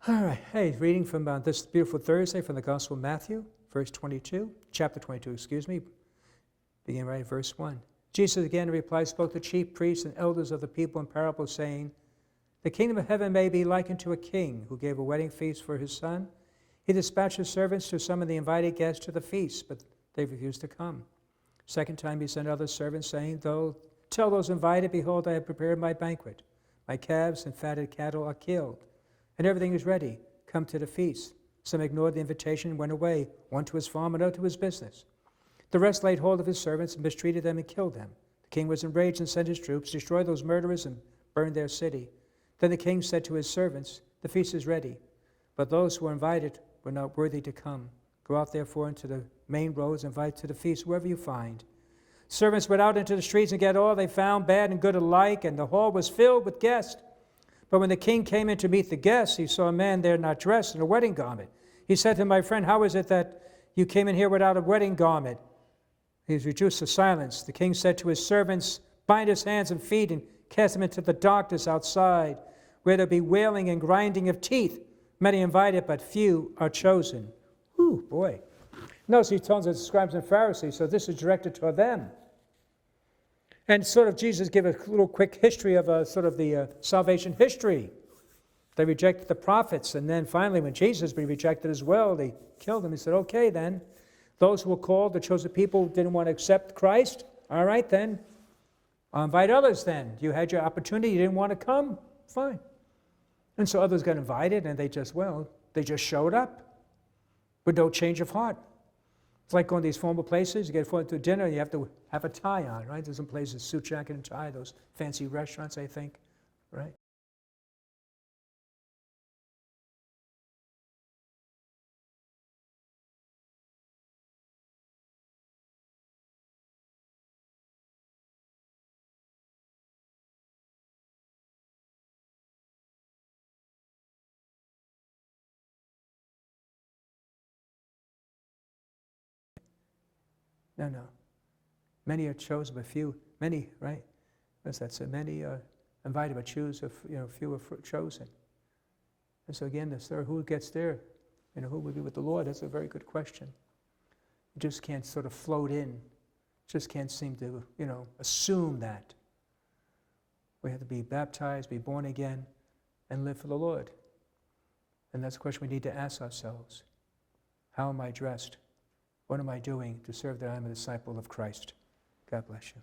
All right, hey, reading from this beautiful Thursday from the Gospel of Matthew, chapter 22, beginning right at verse 1. Jesus again in reply spoke to chief priests and elders of the people in parables, saying, "The kingdom of heaven may be likened to a king who gave a wedding feast for his son. He dispatched his servants to summon the invited guests to the feast, but they refused to come. Second time he sent other servants, saying, Tell those invited, behold, I have prepared my banquet. My calves and fatted cattle are killed, and everything is ready. Come to the feast." Some ignored the invitation and went away, one to his farm, another to his business. The rest laid hold of his servants and mistreated them and killed them. The king was enraged and sent his troops, destroyed those murderers, and burned their city. Then the king said to his servants, "The feast is ready, but those who were invited were not worthy to come. Go out therefore into the main roads and invite to the feast whoever you find." Servants went out into the streets and gathered all they found, bad and good alike, and the hall was filled with guests. But when the king came in to meet the guests, he saw a man there not dressed in a wedding garment. He said to him, "My friend, how is it that you came in here without a wedding garment?" He was reduced to silence. The king said to his servants, "Bind his hands and feet and cast him into the darkness outside, where there'll be wailing and grinding of teeth. Many invited, but few are chosen." Ooh, boy. Notice he tells the scribes and Pharisees, so this is directed toward them. And sort of Jesus gave a little quick history of the salvation history. They rejected the prophets, and then finally when Jesus was rejected as well, they killed him. He said, "Okay then, those who were called, the chosen people, didn't want to accept Christ. All right then, I'll invite others then. You had your opportunity, you didn't want to come, fine." And so others got invited, and they just showed up with no change of heart. It's like going to these formal places. You get to dinner, you have to have a tie on, right? There's some places, suit jacket and tie, those fancy restaurants, I think, right? No. Many are chosen, but few. Many, right? What's that say? Many are invited, but few are chosen. And so again, who gets there? Who will be with the Lord? That's a very good question. You just can't sort of float in. Just can't seem to, assume that. We have to be baptized, be born again, and live for the Lord. And that's a question we need to ask ourselves. How am I dressed? What am I doing to serve that I'm a disciple of Christ? God bless you.